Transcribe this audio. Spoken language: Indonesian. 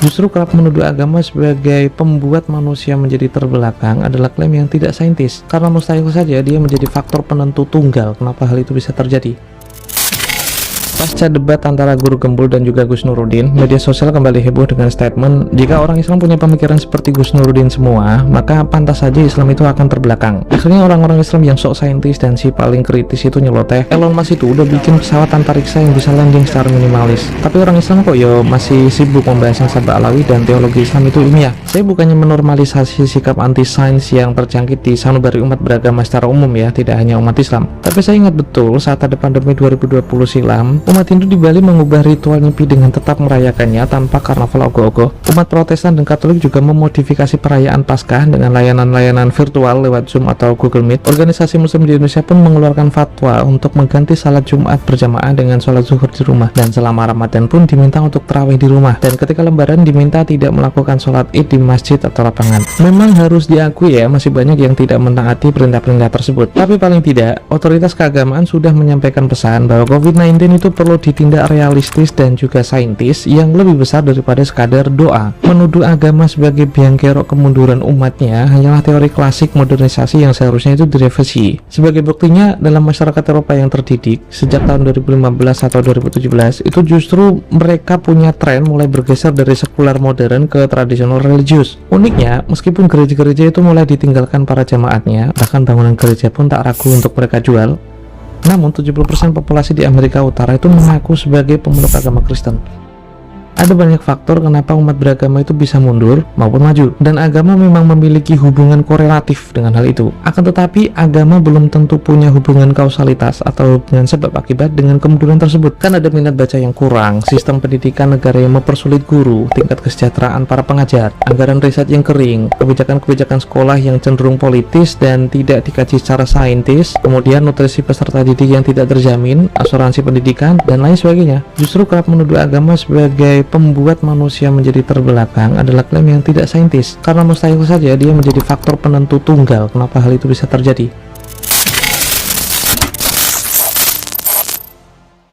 Justru kerap menuduh agama sebagai pembuat manusia menjadi terbelakang adalah klaim yang tidak saintis, karena mustahil saja dia menjadi faktor penentu tunggal kenapa hal itu bisa terjadi. Pasca debat antara Guru Gembul dan juga Gus Nuruddin, media sosial kembali heboh dengan statement, jika orang Islam punya pemikiran seperti Gus Nuruddin semua, maka pantas saja Islam itu akan terbelakang. Akhirnya orang-orang Islam yang sok saintis dan si paling kritis itu nyeloteh, Elon Musk itu udah bikin pesawat antariksa yang bisa landing secara minimalis. Tapi orang Islam kok masih sibuk membahas yang sabda alawi dan teologi Islam itu ilmiah. Saya bukannya menormalisasi sikap anti-sains yang terjangkit di sanubari umat beragama secara umum ya, tidak hanya umat Islam. Tapi saya ingat betul saat ada pandemi 2020 silam, umat Hindu di Bali mengubah ritual Nyepi dengan tetap merayakannya tanpa karnaval ogoh-ogoh. Umat Protestan dan Katolik juga memodifikasi perayaan Paskah dengan layanan-layanan virtual lewat Zoom atau Google Meet. Organisasi Muslim di Indonesia pun mengeluarkan fatwa untuk mengganti salat Jumat berjamaah dengan sholat zuhur di rumah. Dan selama Ramadan pun diminta untuk tarawih di rumah. Dan ketika Lebaran diminta tidak melakukan sholat Id di masjid atau lapangan. Memang harus diakui ya, masih banyak yang tidak menaati perintah-perintah tersebut. Tapi paling tidak, otoritas keagamaan sudah menyampaikan pesan bahwa COVID-19 itu perlu ditindak realistis dan juga saintis yang lebih besar daripada sekadar doa. Menuduh agama sebagai biang kerok kemunduran umatnya hanyalah teori klasik modernisasi yang seharusnya itu direvisi. Sebagai buktinya, dalam masyarakat Eropa yang terdidik sejak tahun 2015 atau 2017 itu justru mereka punya tren mulai bergeser dari sekular modern ke tradisional religius. Uniknya, meskipun gereja-gereja itu mulai ditinggalkan para jemaatnya, bahkan bangunan gereja pun tak ragu untuk mereka jual, namun 70% populasi di Amerika Utara itu mengaku sebagai pemeluk agama Kristen. Ada banyak faktor kenapa umat beragama itu bisa mundur maupun maju, dan agama memang memiliki hubungan korelatif dengan hal itu. Akan tetapi agama belum tentu punya hubungan kausalitas atau hubungan sebab akibat dengan kemunduran tersebut. Kan ada minat baca yang kurang, sistem pendidikan negara yang mempersulit guru, tingkat kesejahteraan para pengajar, anggaran riset yang kering, kebijakan-kebijakan sekolah yang cenderung politis dan tidak dikaji secara saintis, kemudian nutrisi peserta didik yang tidak terjamin, asuransi pendidikan, dan lain sebagainya. Justru kerap menuduh agama sebagai pembuat manusia menjadi terbelakang adalah klaim yang tidak saintis, karena mustahil saja dia menjadi faktor penentu tunggal kenapa hal itu bisa terjadi.